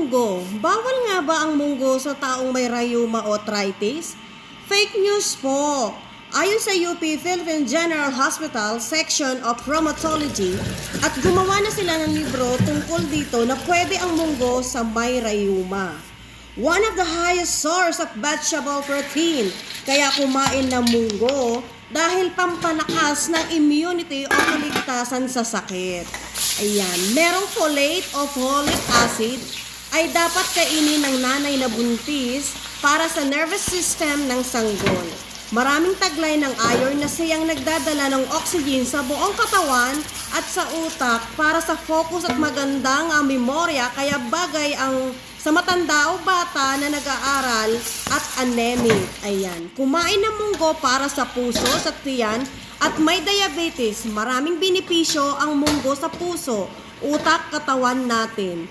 munggo. Bawal nga ba ang munggo sa taong may rheuma o arthritis? Fake news po. Ayon sa UP Philippine General Hospital Section of Rheumatology at gumawa na sila ng libro tungkol dito na pwede ang munggo sa may rheuma. One of the highest source of vegetable protein, kaya kumain ng munggo dahil pampalakas ng immunity o kaligtasan sa sakit. Ayan, merong folate o folic acid ay dapat kainin ng nanay na buntis para sa nervous system ng sanggol. Maraming taglay ng iron na siyang nagdadala ng oxygen sa buong katawan at sa utak para sa focus at magandang memorya, kaya bagay ang sa matanda o bata na nag-aaral at anemic. Ayan, kumain ng munggo para sa puso, sa tiyan at may diabetes. Maraming benepisyo ang munggo sa puso, utak, katawan natin.